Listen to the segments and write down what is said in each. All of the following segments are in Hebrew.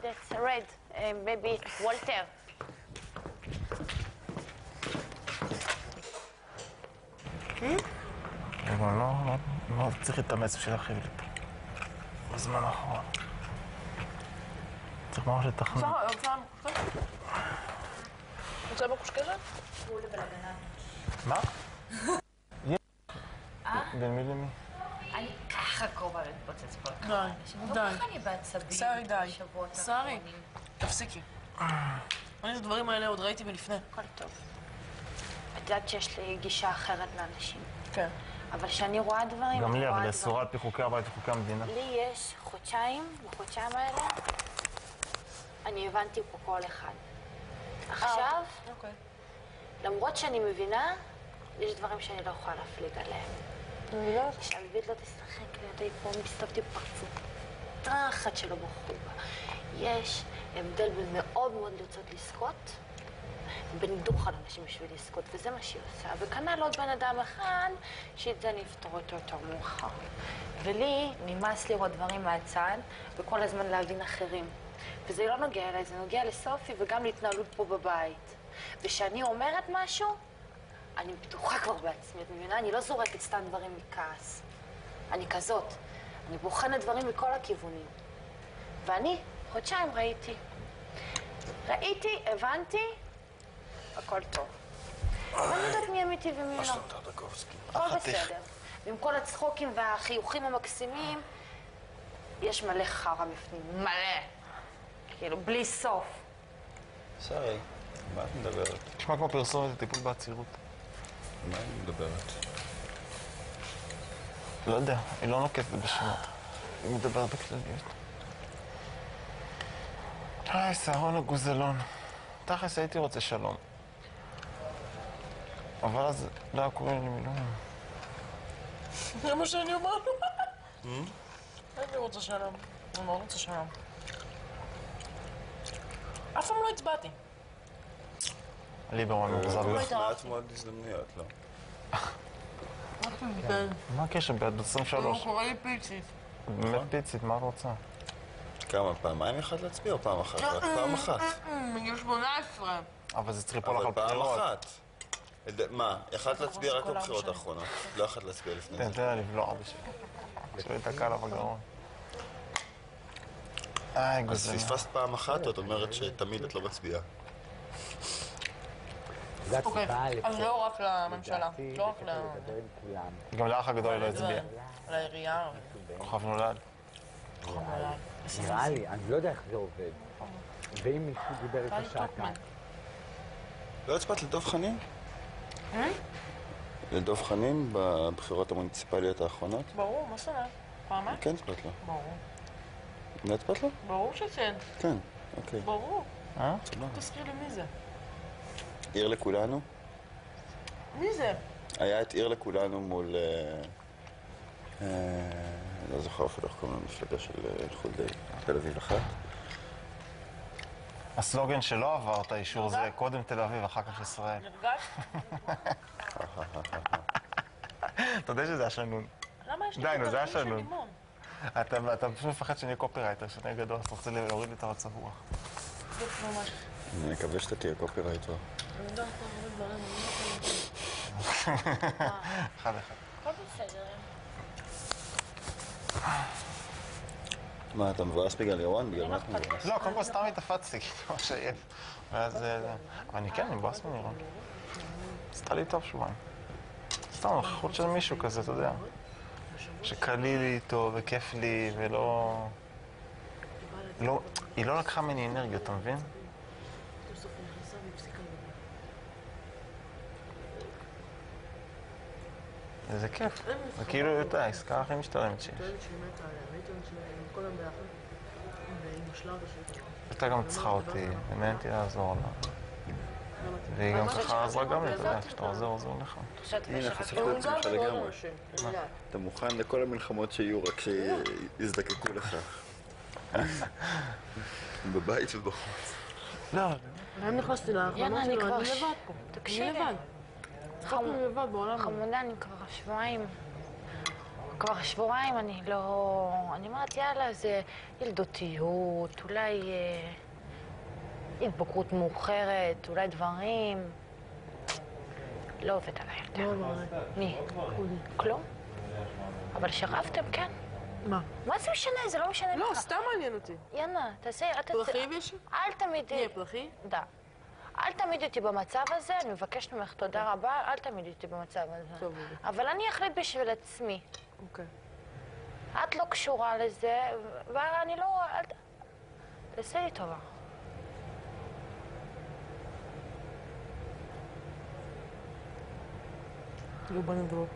that's red, maybe Walter. לא צריך להתאמץ בשביל להרחיב לי פה. בזמן האחרון. צריך ממש לתכנן. רוצה מקושקשת? מה? בין מי למי? אני ככה קרובה להתפוצץ כל כך. די. ככה אני בעצבים. שרי, די. בשבועות שרי, האחרונים. תפסיקי. אני את הדברים האלה עוד ראיתי מלפני. הכל טוב. את יודעת שיש לי גישה אחרת לאנשים. כן. אבל כשאני רואה דברים, גם אני לי, רואה אבל דברים. אסורה על פי חוקי הבית וחוקי המדינה. לי יש חודשיים, בחודשיים האלה, אני הבנתי פה כל אחד. עכשיו, אוקיי. למרות שאני מבינה, יש דברים שאני לא יכולה להפליג עליהם. שהביבית לא תשחק לידי פה, מסתובבתי בפרצוף. אחת שלא בחרו בה. יש הבדל בין מאוד מאוד לרצות לזכות, בין דוך על אנשים בשביל לזכות, וזה מה שהיא עושה. וכנ"ל עוד בן אדם אחד, שאת זה אני אפתור אותו יותר מאוחר. ולי נמאס לראות דברים מהצד, וכל הזמן להבין אחרים. וזה לא נוגע אליי, זה נוגע לסופי וגם להתנהלות פה בבית. וכשאני אומרת משהו, אני בטוחה כבר בעצמי, את מבינה? אני לא זורקת סתם דברים מכעס. אני כזאת. אני בוחנת דברים מכל הכיוונים. ואני, חודשיים ראיתי. הבנתי, הכל טוב. ואני יודעת מי אמיתי ומי לא. הכל בסדר. ועם כל הצחוקים והחיוכים המקסימים, יש מלא חרא בפנים. מלא. כאילו, בלי סוף. שרי, מה את מדברת? נשמע כמו פרסומת לטיפול בעצירות. מה היא מדברת? לא יודע, היא לא נוקטת בשמות. היא מדברת בכלליות. היי, סהרון הגוזלון. תכלס הייתי רוצה שלום. אבל אז לא היה קוראים לי מילואים. זה מה שאני אומר לו. אני רוצה שלום. אני מאוד רוצה שלום. אף פעם לא הצבעתי. ליברמן מוגזר. יש מעט מאוד הזדמנויות, לא? מה הקשר? בעד 23. קורא לי פיצית. באמת פיצית, מה את רוצה? כמה? פעמיים יכולת להצביע או פעם אחת? רק פעם אחת. בגיל 18. אבל זה צריך ליפול לך על אבל פעם בחירות. אחת. מה? יכולת להצביע רק בבחירות האחרונות. לא יכולת להצביע לפני זה. תן לה לבלוע בשביל. שלא ייתקע עליו הגרון. איי, אז גוזלון. פספסת פעם אחת, או את אומרת שתמיד את לא מצביעה? אוקיי, אז לא רק לממשלה. לא רק גם לאח הגדול היא לא הצביעה. לעירייה. כוכב נולד. נראה לי, אני לא יודע איך זה עובד. ואם מישהו דיבר איתה שעתיים. לא הצבעת לדב חנין? לדב חנין בבחירות המוניציפליות האחרונות? ברור, מה זאת אומרת? פעמיים? כן הצבעת לו. ברור. לא הצבעת לו? ברור שכן. כן, אוקיי. ברור. סבבה. תזכיר לי מי זה. עיר לכולנו? מי זה? היה את עיר לכולנו מול... לא זוכר אפילו איך קוראים למפלגה של איחוד תל אביב אחת. הסלוגן שלא עבר את האישור זה קודם תל אביב, אחר כך ישראל. נרגש? אתה יודע שזה השנון. למה יש לי די, נו, זה תרגיל של השנון. לימון? אתה פשוט מפחד שאני אהיה קופירייטר, שאני אהיה גדול, אז אתה רוצה להוריד לי את המצב רוח. זה ממש. אני מקווה שאתה תהיה קופירייטר. אני יודעת מה הרבה דברים, אחד אחד. הכל בסדר. מה, אתה מבואס בגלל ירון? בגלל מה אתה מבואס? לא, קודם כל סתם התאפצתי, כאילו, ממש עייף. ואז זה... אבל אני כן, אני מבואס מנירון. עשתה לי טוב שבועיים. סתם, נוכחות של מישהו כזה, אתה יודע. שקלי לי איתו וכיף לי ולא... היא לא לקחה ממני אנרגיה, אתה מבין? זה כיף. זה כאילו, אתה יודע, העסקה הכי משתלמת שיש. אתה גם צריכה אותי, ומעניין לעזור לה. והיא גם ככה עזרה גם לי, אתה יודע, כשאתה עוזר לך. הנה, חשפת את עצמך לגמרי. אתה מוכן לכל המלחמות שיהיו, רק שיזדקקו לך. בבית ובחוץ. לא, להם נכנסתי לאחרונה שלו, אני לבד פה. תקשיבי. אני לבד. צחקנו לבד בעולם. חמודה, אני כבר שבועיים. כבר שבועיים אני לא... אני אומרת, יאללה, זה ילדותיות, אולי התבגרות מאוחרת, אולי דברים... לא עובד עליי יותר. מי? כלום? אבל שרפתם, כן? מה? מה זה משנה? זה לא משנה לך. לא, סתם מעניין אותי. יאנה, תעשי... פרחים יש? אל תמיד... יהיה פרחים? דה. אל תמיד אותי במצב הזה, אני מבקשת ממך תודה רבה, אל תמיד אותי במצב הזה. טוב. אבל אני אחליט בשביל עצמי. אוקיי. את לא קשורה לזה, ואני לא... תעשי לי טובה. יובל נברון.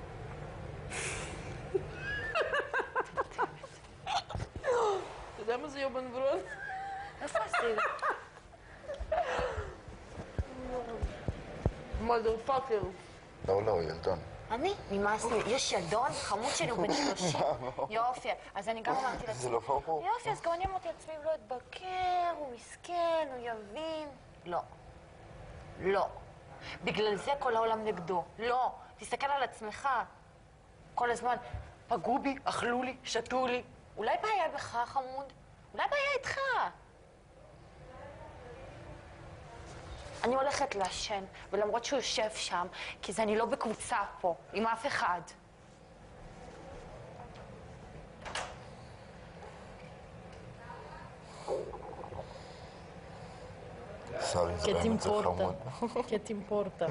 אתה יודע מה זה יובל נברון? איפה עשי? מודר פאקר. לא, ילדון. אני? נמאס לי. יש ילדון, חמוד שלי, הוא בן 30. יופי. אז אני גם אמרתי לעצמי. זה לא ברור. יופי, אז גם אני אמרתי לעצמי, הוא לא יתבקר, הוא מסכן, הוא יבין. לא. לא. בגלל זה כל העולם נגדו. לא. תסתכל על עצמך. כל הזמן, פגעו בי, אכלו לי, שתו לי. אולי בעיה בך, חמוד? אולי בעיה איתך? אני הולכת לעשן, ולמרות שהוא יושב שם, כי אני לא בקבוצה פה, עם אף אחד. סורי, זה באמת זה חמוד. קטים פורטה.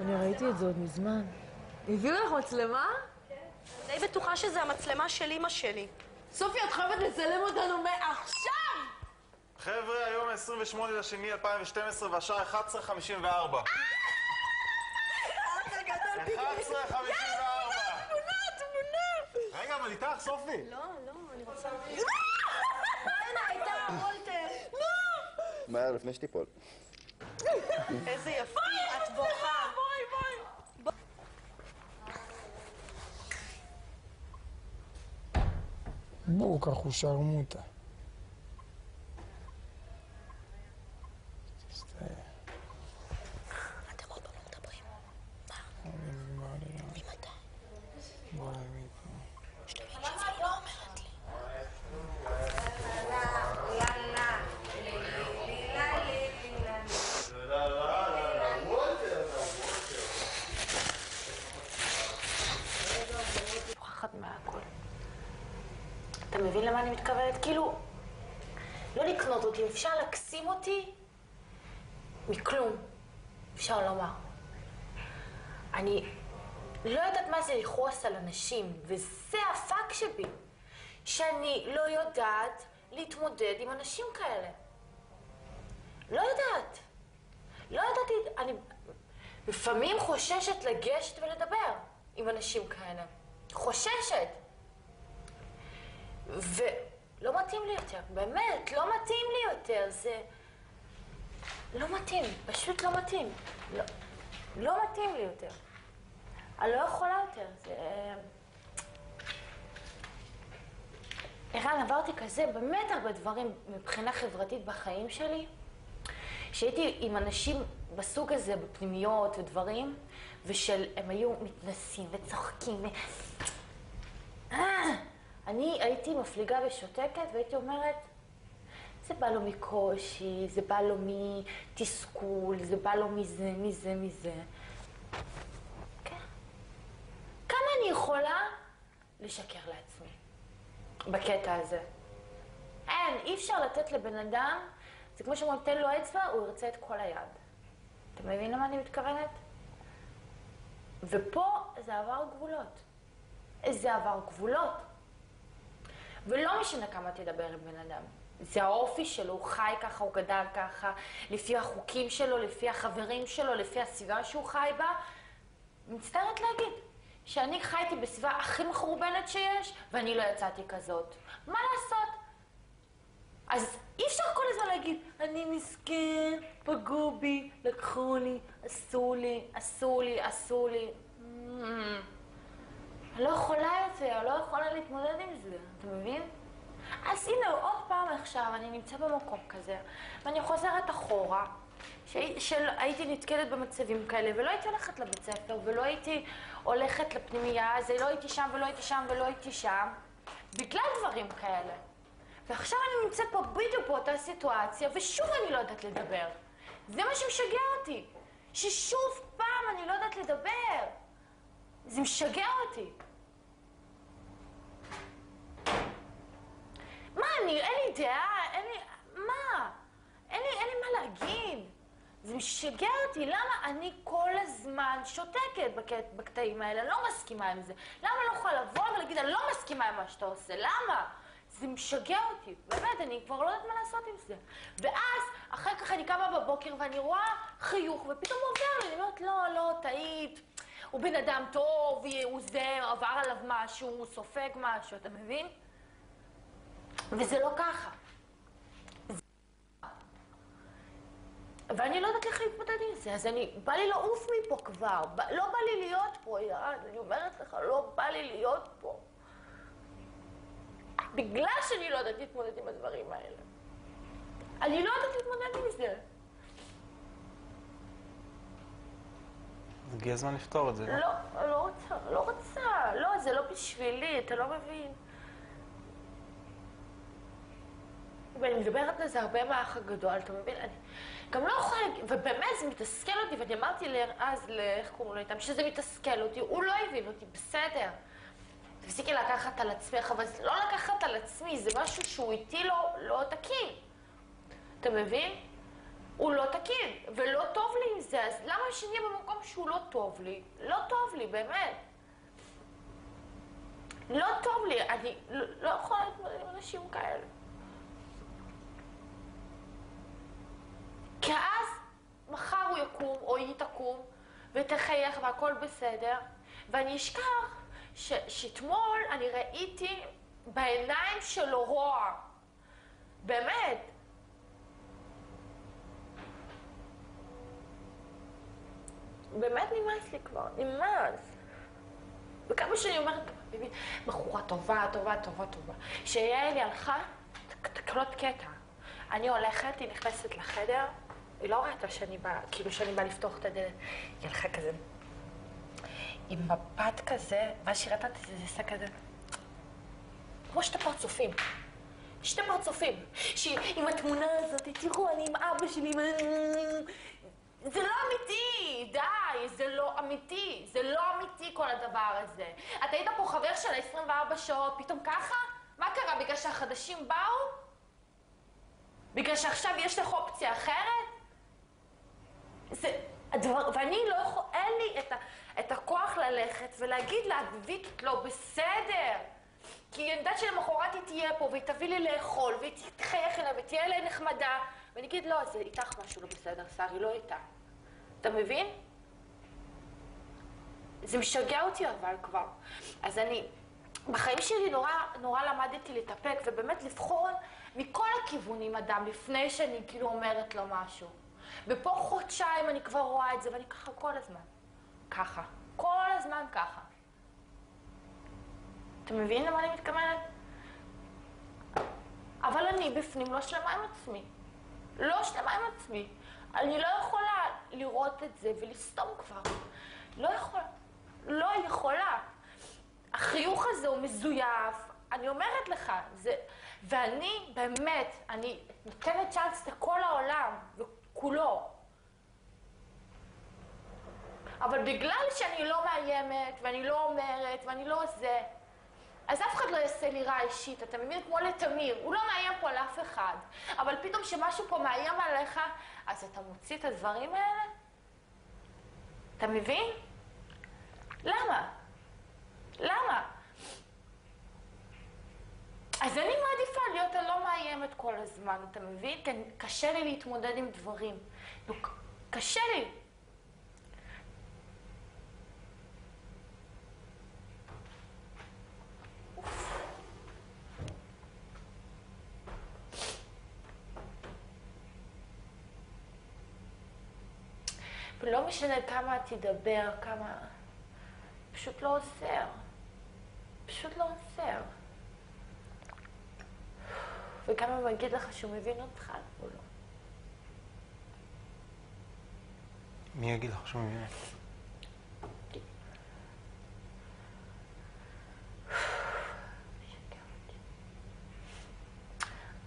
אני ראיתי את זה עוד מזמן. הביאו לך מצלמה? די בטוחה שזה המצלמה של אמא שלי. סופי, את חייבת לצלם אותנו מעכשיו! חבר'ה, היום 28/2/2012 והשעה 11:54. 11:54! רגע, אבל איתך, סופי! לא, אני רוצה... הייתה וולטר. מהר, לפני שתיפול. איזה יפה, את בוכה. בואי. בוקה חושרמוטה. אתם עוד פעם לא מדברים. מה? ממתי? שתבין שהיא לא אומרת לי. פחד מהכל. אתה מבין למה אני מתכוונת? כאילו, לא לקנות אותי, אפשר להקסים אותי מכלום, אפשר לומר. אני לא יודעת מה זה לכעוס על אנשים, וזה הפאק שבי, שאני לא יודעת להתמודד עם אנשים כאלה. לא יודעת. לא ידעתי, אני לפעמים חוששת לגשת ולדבר עם אנשים כאלה. חוששת. ולא מתאים לי יותר, באמת, לא מתאים לי יותר, זה... לא מתאים, פשוט לא מתאים. לא מתאים לי יותר. אני לא יכולה יותר, זה... ערן, עברתי כזה באמת הרבה דברים מבחינה חברתית בחיים שלי, שהייתי עם אנשים בסוג הזה, בפנימיות ודברים, הם היו מתנסים וצוחקים. אני הייתי מפליגה ושותקת והייתי אומרת, זה בא לו מקושי, זה בא לו מתסכול, זה בא לו מזה. כן. כמה אני יכולה לשקר לעצמי בקטע הזה? אי אפשר לתת לבן אדם, זה כמו שאומרים, תן לו אצבע, הוא ירצה את כל היד. אתה מבין למה אני מתכוונת? ופה זה עבר גבולות. זה עבר גבולות. ולא משנה כמה תדבר עם בן אדם. זה האופי שלו, הוא חי ככה, הוא גדל ככה, לפי החוקים שלו, לפי החברים שלו, לפי הסביבה שהוא חי בה. מצטערת להגיד שאני חייתי בסביבה הכי מחורבנת שיש, ואני לא יצאתי כזאת. מה לעשות? אז אי אפשר כל הזמן להגיד, אני מסכן, פגעו בי, לקחו לי, עשו לי. אני לא יכולה יותר, לא יכולה להתמודד עם זה, אתה מבין? אז הנה, עוד פעם עכשיו אני נמצא במקום כזה, ואני חוזרת אחורה, שהייתי נתקלת במצבים כאלה, ולא הייתי הולכת לבית ספר, ולא הייתי הולכת לפנימייה, אז לא הייתי שם ולא הייתי שם ולא הייתי שם, בגלל דברים כאלה. ועכשיו אני נמצאת פה בדיוק באותה סיטואציה, ושוב אני לא יודעת לדבר. זה מה שמשגע אותי, ששוב פעם אני לא יודעת לדבר. זה משגע אותי. מה, אין לי דעה, אין לי מה להגיד. זה משגע אותי, למה אני כל הזמן שותקת בקטעים האלה, לא מסכימה עם זה. למה אני לא יכולה לבוא ולהגיד, אני לא מסכימה עם מה שאתה עושה, למה? זה משגע אותי, באמת, אני כבר לא יודעת מה לעשות עם זה. ואז, אחר כך אני קמה בבוקר ואני רואה חיוך, ופתאום הוא עובר לי, אני אומרת, לא, טעית. הוא בן אדם טוב, הוא זה, עבר עליו משהו, הוא סופג משהו, אתה מבין? וזה לא ככה. ואני לא יודעת איך להתמודד עם זה, אז בא לי לעוף מפה כבר, לא בא לי להיות פה, ירד, אני אומרת לך, לא בא לי להיות פה. בגלל שאני לא יודעת להתמודד עם הדברים האלה. אני לא יודעת להתמודד עם זה. אז הגיע הזמן לפתור את זה. לא רוצה, לא, זה לא בשבילי, אתה לא מבין. ואני מדברת לזה הרבה מהאח הגדול, אתה מבין? אני גם לא יכולה, ובאמת זה מתסכל אותי, ואני אמרתי אז, איך קוראים לו איתם, שזה מתסכל אותי, הוא לא הבין אותי, בסדר. תפסיקי לקחת על עצמך, אבל זה לא לקחת על עצמי, זה משהו שהוא איתי לא תקין. אתה מבין? הוא לא תקין, ולא טוב לי עם זה, אז למה שנהיה במקום שהוא לא טוב לי? לא טוב לי, באמת. לא טוב לי, אני לא יכולה להתמודד עם אנשים כאלה. כי אז מחר הוא יקום, או היא תקום, ותחייך והכל בסדר, ואני אשכח שאתמול אני ראיתי בעיניים שלו רוע. באמת. באמת נמאס לי כבר, נמאס. וכמה שאני אומרת, בחורה טובה. כשיעלי הלכה, תקלות קטע. אני הולכת, היא נכנסת לחדר, היא לא ראתה שאני באה, כאילו שאני באה לפתוח את הדלת. היא הלכה כזה, עם מבט כזה, מה שראתה זה עשה כזה. כמו שתי פרצופים. שעם התמונה הזאת, תראו, אני עם אבא שלי, זה לא אמיתי, די, זה לא אמיתי כל הדבר הזה. אתה היית פה חבר של 24 שעות, פתאום ככה? מה קרה, בגלל שהחדשים באו? בגלל שעכשיו יש לך אופציה אחרת? ואני לא יכול, אין לי את הכוח ללכת ולהגיד לה, דביקית, לא בסדר. כי אני יודעת שלמחרת היא תהיה פה, והיא תביא לי לאכול, והיא תחייך אליה, ותהיה אליי נחמדה. ואני אגיד, לא, זה איתך משהו לא בסדר, שרי, לא איתה. אתה מבין? זה משגע אותי אבל כבר. אז בחיים שלי נורא למדתי להתאפק, ובאמת לבחון מכל הכיוונים אדם, לפני שאני כאילו אומרת לו משהו. ופה חודשיים אני כבר רואה את זה, ואני ככה כל הזמן. כל הזמן ככה. אתה מבין למה אני מתכוונת? אבל אני בפנים לא שלמה עם עצמי. אני לא יכולה לראות את זה ולסתום כבר. לא יכולה. החיוך הזה הוא מזויף, אני אומרת לך, ואני באמת, אני נותנת צ'אנס לכל העולם, וכולו. אבל בגלל שאני לא מאיימת, ואני לא אומרת, ואני לא זה, אז אף אחד לא יעשה לי רע אישית, אתה מבין? כמו לתמיר, הוא לא מאיים פה על אף אחד. אבל פתאום שמשהו פה מאיים עליך, אז אתה מוציא את הדברים האלה? אתה מבין? למה? אז אני מעדיפה להיות הלא מאיימת כל הזמן, אתה מבין? כי קשה לי להתמודד עם דברים. קשה לי. ולא משנה כמה תדבר, כמה... פשוט לא עוזר. וגם אם הוא יגיד לך שהוא מבין אותך, הוא לא. מי יגיד לך שהוא מבין?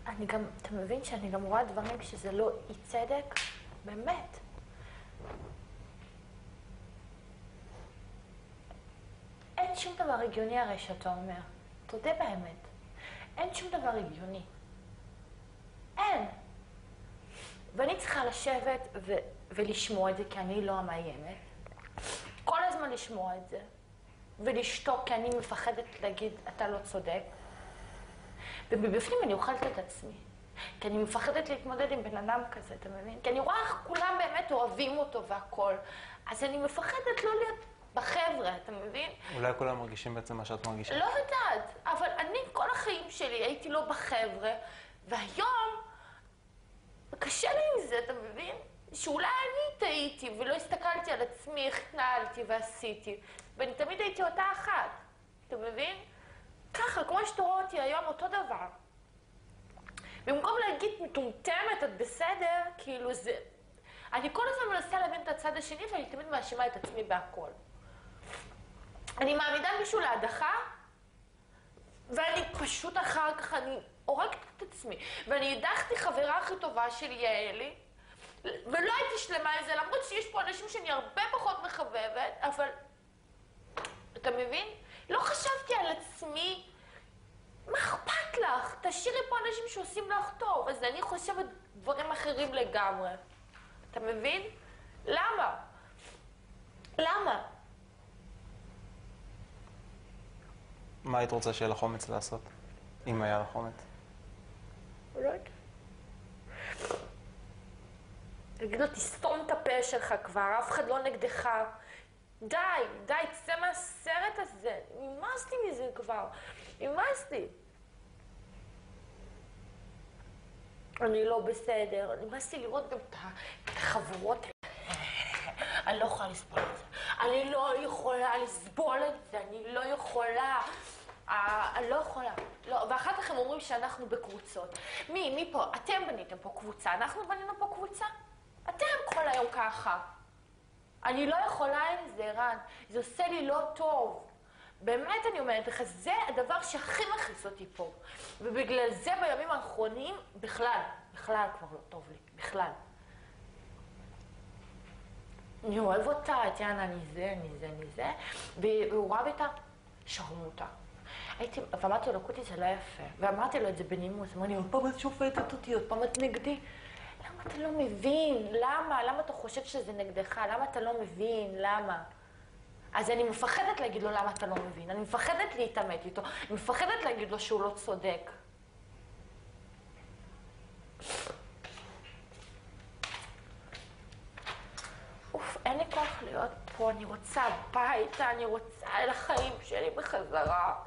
אני גם, אתה מבין שאני גם רואה דברים שזה לא אי צדק? באמת. אין שום דבר הגיוני הרי שאתה אומר. תודה באמת. אין שום דבר הגיוני. אין. ואני צריכה לשבת ולשמוע את זה כי אני לא המאיימת. כל הזמן לשמוע את זה. ולשתוק כי אני מפחדת להגיד, אתה לא צודק. ובפנים אני אוכלת את עצמי. כי אני מפחדת להתמודד עם בן אדם כזה, אתה מבין? כי אני רואה איך כולם באמת אוהבים אותו והכל. אז אני מפחדת לא להיות בחבר'ה, אתה מבין? אולי כולם מרגישים בעצם מה שאת מרגישה. לא יודעת, אבל אני כל החיים שלי הייתי לא בחבר'ה, והיום קשה לי עם זה, אתה מבין? שאולי אני טעיתי ולא הסתכלתי על עצמי, איך התנהלתי ועשיתי, ואני תמיד הייתי אותה אחת, אתה מבין? ככה, כמו שאתה רואה אותי היום, אותו דבר. במקום להגיד מטומטמת, את בסדר, כאילו זה... אני כל הזמן מנסה להבין את הצד השני, ואני תמיד מאשימה את עצמי בהכל. אני מעמידה מישהו להדחה, ואני פשוט אחר כך, אני הורגת את עצמי. ואני הדחתי חברה הכי טובה שלי, יעלי, ולא הייתי שלמה עם זה, למרות שיש פה אנשים שאני הרבה פחות מחבבת, אבל... אתה מבין? לא חשבתי על עצמי. מה אכפת לך? תשאירי פה אנשים שעושים לך טוב. אז אני חושבת דברים אחרים לגמרי. אתה מבין? למה? למה? מה היית רוצה שיהיה לך אומץ לעשות? אם היה לך אומץ. לא יודעת. תגיד לו, תסתום את הפה שלך כבר, אף אחד לא נגדך. די, די, צא מהסרט הזה. נמאסתי מזה כבר. נמאסתי. אני לא בסדר. נמאסתי לראות גם את החברות. אני לא יכולה לסבול את זה. אני לא יכולה לסבול את זה. אני לא יכולה. אני לא יכולה. לא. ואחר כך הם אומרים שאנחנו בקבוצות. מי פה? אתם בניתם פה קבוצה. אנחנו בנינו פה קבוצה? אתם כל היום ככה. אני לא יכולה עם זה, רן. זה עושה לי לא טוב. באמת אני אומרת לך, זה הדבר שהכי מכניס אותי פה. ובגלל זה בימים האחרונים, בכלל כבר לא טוב לי. בכלל. אני אוהב אותה, את יאנה, אני זה. והוא רב איתה, שרמוטה. ואמרתי לו, קוטי, זה לא יפה. ואמרתי לו את זה בנימוס. אמרתי, עוד פעם את שופטת אותי, עוד פעם את נגדי. למה אתה לא מבין? למה? למה אתה חושב שזה נגדך? למה אתה לא מבין? למה? אז אני מפחדת להגיד לו למה אתה לא מבין. אני מפחדת להתעמת איתו. אני מפחדת להגיד לו שהוא לא צודק. אוף, אין לי כוח להיות פה. אני רוצה הביתה, אני רוצה אל החיים שלי בחזרה.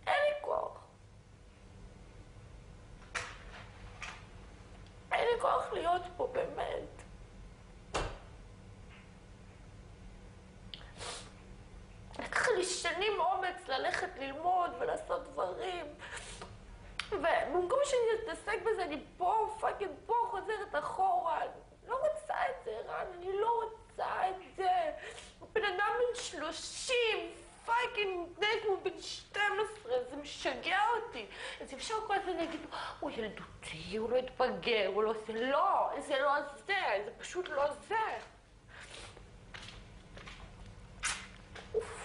אין לי כוח. אין לי כוח להיות פה, באמת. לקח לי שנים אומץ ללכת ללמוד ולעשות דברים. ובמקום שאני אתעסק בזה, אני פה, פאקינג פה, חוזרת אחורה. אני לא רוצה את זה, רן, אני לא רוצה את זה. בן אדם בן 30, פאקינג מתנהג כמו בן 12, זה משגע אותי. אז אפשר כל הזמן להגיד, הוא ילדותי, הוא לא יתבגר, הוא לא עושה, לא, זה לא זה פשוט לא זה. אוף.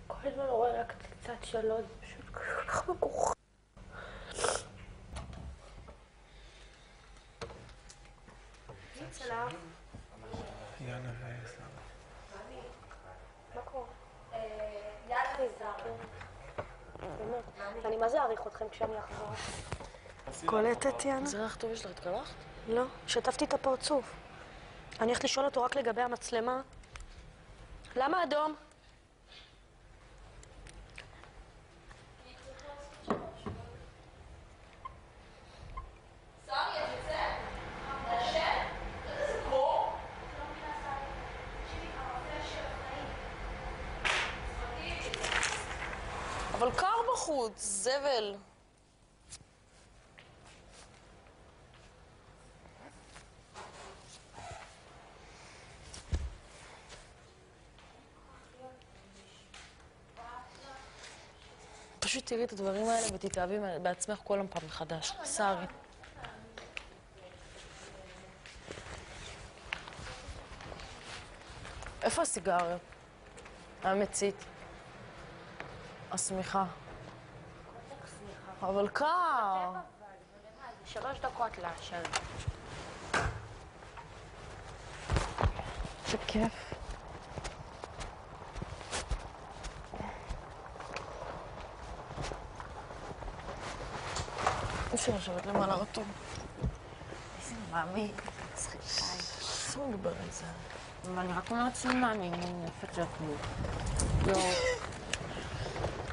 כל הזמן רואה רק את הצד שלו, זה פשוט כל כך מגוחך. שלום. יאנה ואסלאם. מה קורה? יאללה נזרקים. באמת, אני מה זה אעריך אתכם כשאני אחזור? קולטת, יאנה? זה ריח טוב יש לך, התקלחת? לא, שטפתי את הפרצוף. אני הולכת לשאול אותו רק לגבי המצלמה. למה אדום? בחוץ, זבל. פשוט תראי את הדברים האלה ותתאהבי בעצמך כל פעם מחדש. סארי. איפה הסיגריות? המצית. השמיכה. אבל קר. 3 דקות לעשן. זה כיף. אפשר לשבת למעלה רטוב. איזה מאמי. אסור לדבר על זה. אבל אני רק אומרת שזה מאמי, אני נפת להיות מול.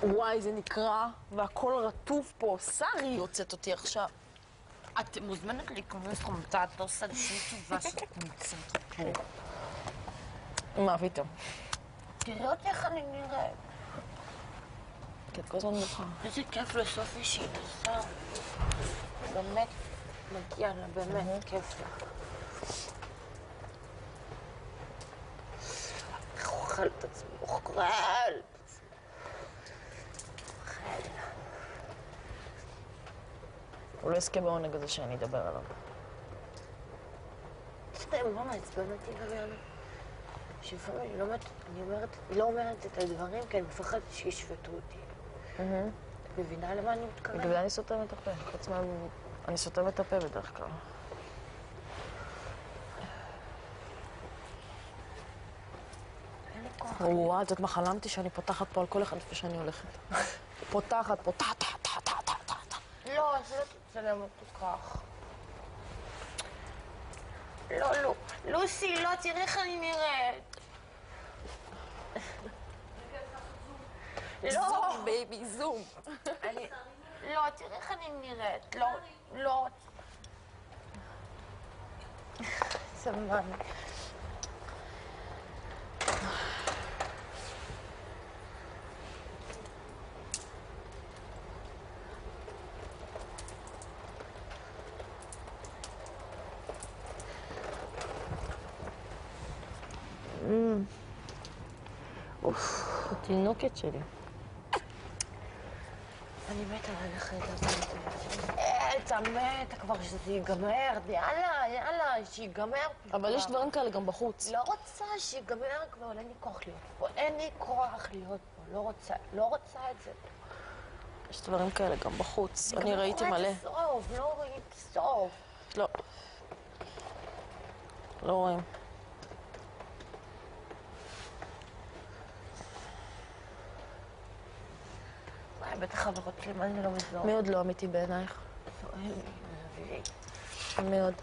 וואי, זה נקרע, והכל רטוב פה. שרי יוצאת אותי עכשיו. את מוזמנת להיכנס חומצה, את עושה לי שום טובה שאת נמצאת פה. מה פתאום? תראה אותי איך אני נראית. כי את כל הזמן מוכנה. איזה כיף לסופי שהיא נוסעה. באמת, מגיע לה, באמת, כיף לה. איך הוא אוכל את עצמו, אוכל. הוא לא יזכה בעונג הזה שאני אדבר עליו. סתם, מה מעצבן אותי גם שלפעמים אני לא אומרת את הדברים כי אני מפחדת שישפטו אותי. את מבינה למה אני מתכוונת? בגלל אני סותמת את הפה. חוץ מה... אני סותמת את הפה בדרך כלל. אין לי כוח. וואו, את יודעת מה חלמתי? שאני פותחת פה על כל אחד לפני שאני הולכת. פותחת, פותחת. לא, זה לא תצלם אותי כך. לא, לוסי, לא, תראי איך אני נראית. לא. זום, בייבי, זום. לא, תראי איך אני נראית. לא. זה מאמי. התינוקת שלי. אני מתה ללכת אתה מתה כבר שזה ייגמר, יאללה, שיגמר. אבל יש דברים כאלה גם בחוץ. לא רוצה שיגמר כבר, אין לי כוח להיות פה. אין לי כוח להיות פה, לא רוצה את זה. יש דברים כאלה גם בחוץ. אני ראיתי מלא. לא רואים סוף. לא. לא רואים. בטח חברות שלי, מה אני לא מזור? מי עוד לא אמיתי בעינייך? מי עוד?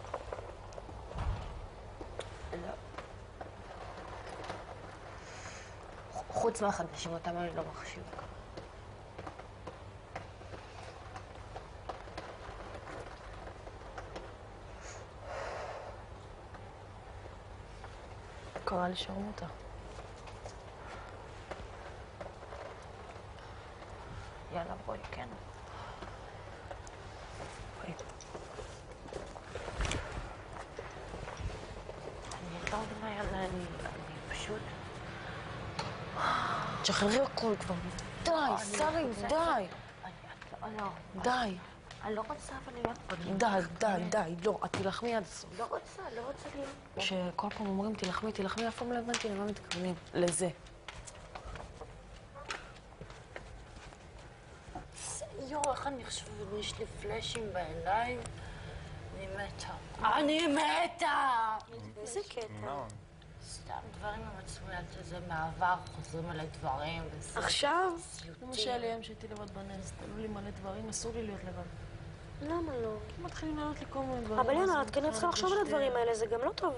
חוץ מהחדשים, אותם אני לא מחשיב. קרא לי שרמוטה. יאללה, בואי, כן. בואי. אני לא יודעת מה יאללה, אני פשוט... תשחררי הכל כבר. די, שרי, די. די. אני לא רוצה אבל להיות פה. די, לא, את תילחמי עד הסוף. לא רוצה להיות פה. שכל פעם אומרים תילחמי, אף פעם לא הבנתי למה מתכוונים. לזה. יואו, איך אני חושבת, יש לי פלאשים בעיניים. אני מתה! איזה קטע. סתם דברים עם עצמי, זה מעבר, חוזרים עלי דברים. עכשיו? כמו שאליהם שהייתי לבד בנס, תלו לי מלא דברים, אסור לי להיות לבד. למה לא? כי מתחילים לעלות לי כל מיני דברים. אבל יאללה, את כנראה צריכה לחשוב על הדברים האלה, זה גם לא טוב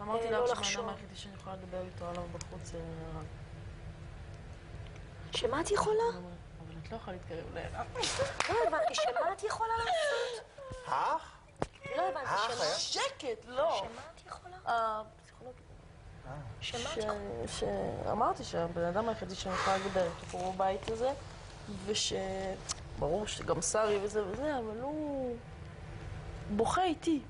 אמרתי לא לך לחשוב. שהאדם היחידי שאני יכולה לדבר איתו עליו בחוץ זה רן. שמה את יכולה? אבל את לא יכולה להתקרב לערן. לא הבנתי, שמה את יכולה לעשות? אח? לא הבנתי, שמה? שקט, לא. שמה את יכולה? הפסיכולוגית. שמה את יכולה? אמרתי שהבן אדם היחידי שאני יכולה לדבר איתו פה בבית הזה ברור שגם שרי וזה וזה, אבל הוא בוכה איתי.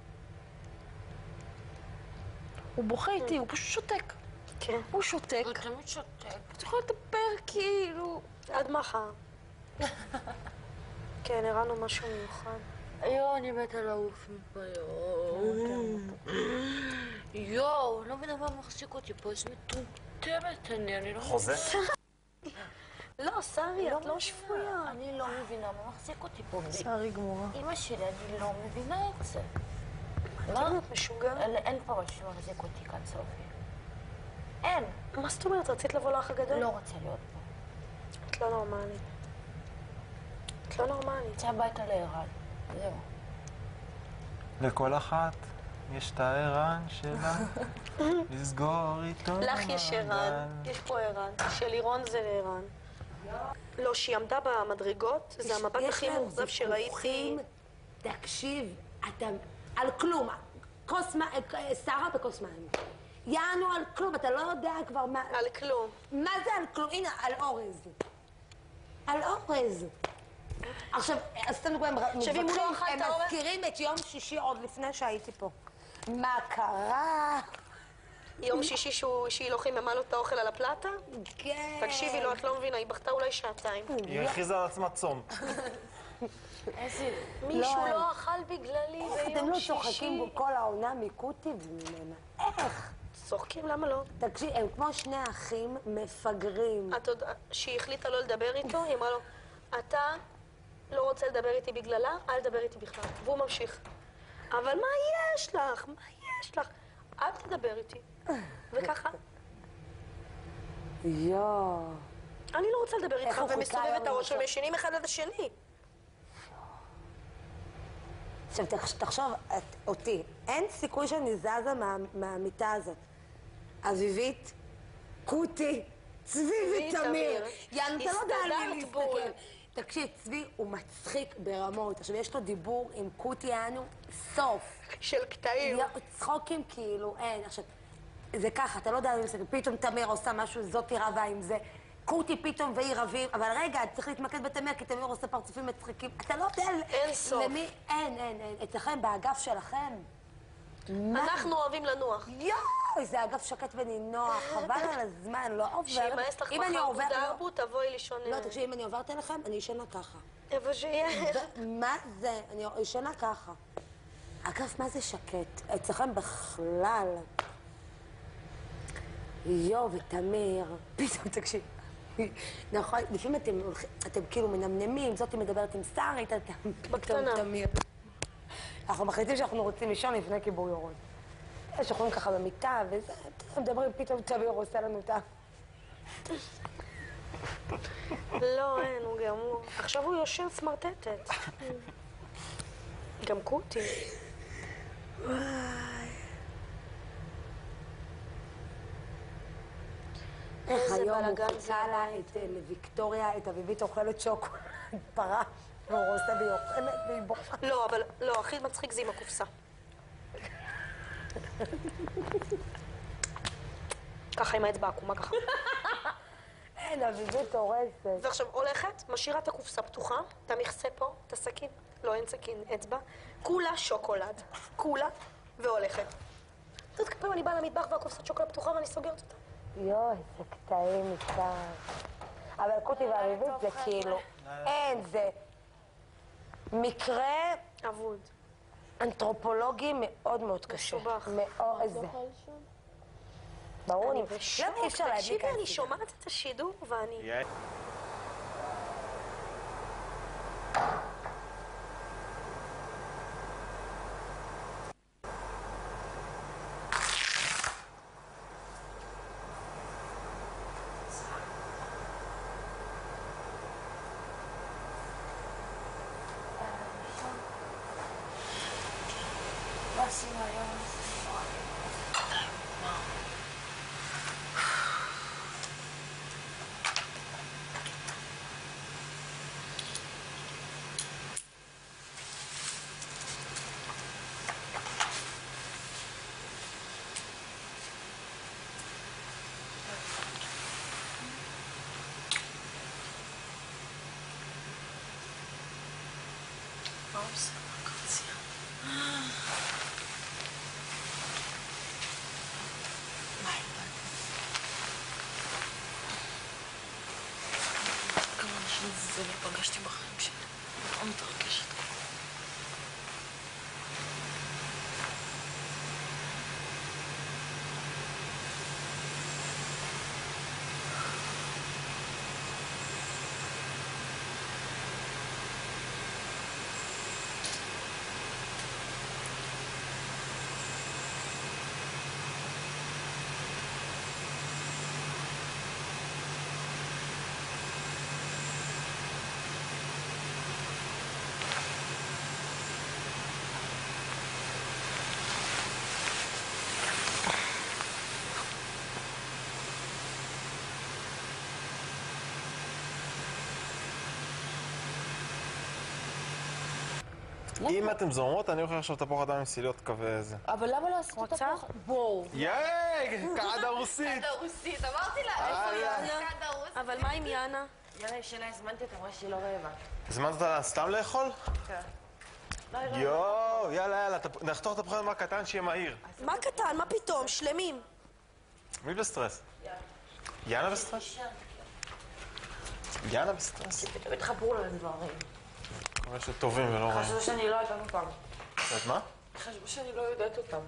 הוא בוכה איתי, הוא פשוט שותק. כן. הוא שותק. הוא תמיד שותק. את יכולה לדבר כאילו... עד מחר. כן, הראינו משהו מיוחד. יואו, אני מתה לעוף מפה, יואו, לא מבינה מה מחזיק אותי פה, איזה מטומטמת אני לא... חוזה? לא, שרי, את לא שפויה. אני לא מבינה מה מחזיק אותי פה. שרי גמורה. אמא שלי, אני לא מבינה את זה. מה? את משוגעת? אין פה משהו שמחזיק אותי כאן, סופי. אין. מה זאת אומרת? רצית לבוא לאח הגדול? לא רוצה להיות פה. את לא נורמלית. את לא נורמלית. יצא הביתה לערן. זהו. לכל אחת יש את הערן שלה, לסגור איתו לך יש ערן, יש פה ערן. של לירון זה לערן. לא, שהיא עמדה במדרגות, זה המבט הכי מאוכזב שראיתי. תקשיב, אתה... על כלום. כוס מים, שרה בכוס מים. יענו על כלום, אתה לא יודע כבר מה... על כלום. מה זה על כלום? הנה, על אורז. על אורז. עכשיו, עשינו כבר אם הוא לא אכל את הם האורז... מזכירים את יום שישי עוד לפני שהייתי פה. מה קרה? יום שישי שהיא לא חיממה לו את האוכל על הפלטה? כן. תקשיבי לו, את לא מבינה, היא בכתה אולי שעתיים. היא הכריזה על עצמה צום. מישהו לא אכל בגללי איך אתם ביום לא שישי. צוחקים כל העונה מקוטי וממנה? איך? צוחקים, למה לא? תקשיב, הם כמו שני אחים מפגרים. את יודעת, שהיא החליטה לא לדבר איתו, היא אמרה לו, אתה לא רוצה לדבר איתי בגללה, אל תדבר איתי בכלל. והוא ממשיך. אבל מה יש לך? מה יש לך? אל תדבר איתי. וככה, יואו. אני לא רוצה לדבר איתך, הוא חיכה ומסובב היום את הראש למשהו? ומשנים אחד עד השני. עכשיו, תחשוב, אותי, אין סיכוי שאני זזה מהמיטה הזאת. אביבית, קוטי, צבי ותמיר. יאנו, אתה לא יודע על מי הסתדרת בול. להסתכל. תקשיב, צבי הוא מצחיק ברמות. עכשיו, יש לו דיבור עם קוטי, יאנו, סוף. של קטעים. צחוקים כאילו, אין. עכשיו, זה ככה, אתה לא יודע על מי להסתכל. פתאום תמיר עושה משהו, זאתי רבה עם זה. קוטי פתאום והיא רבים, אבל רגע, צריך להתמקד בתמיר, כי תמיר עושה פרצופים מצחיקים. אתה לא יודע אין סוף. למי... אין. אצלכם, באגף שלכם. אנחנו אוהבים לנוח. יואי, זה אגף שקט ונינוח, חבל על הזמן, לא עוברת. שימאס לך אם אני מחר עוברת... דרבו, תבואי לישון. לא, תקשיבי, אם אני עוברת אליכם, אני ישנה ככה. איפה שיש. מה זה? אני ישנה ככה. אגב, מה זה שקט? אצלכם בכלל. יואו, ותמיר, פתאום תקשיב. נכון, לפעמים אתם כאילו מנמנמים, זאתי מדברת עם שרי, פתאום תמיר. אנחנו מחליטים שאנחנו רוצים לישון לפני כיבוי אורות. שוכבים ככה במיטה, וזה, מדברים, פתאום תמיר עושה לנו את ה... לא, אין, הוא גמור. עכשיו הוא יושן סמרטטת. גם קוטי. איך איזה היום הוא בלגן זה חצה לה לוויקטוריה, את אביבית אוכלת שוקולד, פרה, והוא עושה והיא אוכלת והיא בוכה. לא, אבל לא, הכי מצחיק זה עם הקופסה. ככה עם האצבע עקומה ככה. אין, אביבית הורסת. ועכשיו הולכת, משאירה את הקופסה פתוחה, את המכסה פה, את הסכין, לא אין סכין, אצבע, כולה שוקולד, כולה, והולכת. את יודעת כפעמים אני באה למטבח והקופסת שוקולד פתוחה ואני סוגרת אותה. יואי, זה קטעים איתה. אבל קוטי ואביבית זה כאילו, אין, זה מקרה אבוד. אנתרופולוגי מאוד מאוד קשה. מסובך. מאוד, זה. ברור, אני למה בשוק, אי אפשר להדליק תקשיבי, על אני זה? שומעת את השידור ואני... מה עשינו היום? התרגשתי בחיים שלי. מאוד מתרגשת. אם אתם זורמות, אני אוכל עכשיו תפוח אדם עם סילות כזה. אבל למה לא עשית את הפוח? בואו. יאי! קעדה רוסית! קעדה רוסית, אמרתי לה, איפה יאנה? קעדה רוסית. אבל מה עם יאנה? יאללה, ישנה, הזמנתי אותה, אמרה שהיא לא רעבה. הזמנת אותה סתם לאכול? כן. יואו, יאללה, נחתוך תפוחי אדמה קטן שיהיה מהיר. מה קטן? מה פתאום? שלמים. מי בסטרס? יאנה בסטרס? יאנה בסטרס? פתאום התחברו לה לדברים. מקווה שטובים ולא רעים. חשבו שאני לא יודעת אותם. את מה? חשבו שאני לא יודעת אותם.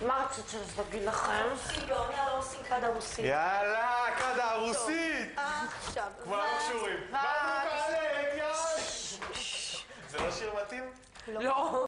מה רצית שתגיד לכם? בעונה לא עושים קעדה רוסית. יאללה, קעדה רוסית! עכשיו. כבר לא קשורים. זה לא שיר מתאים? לא.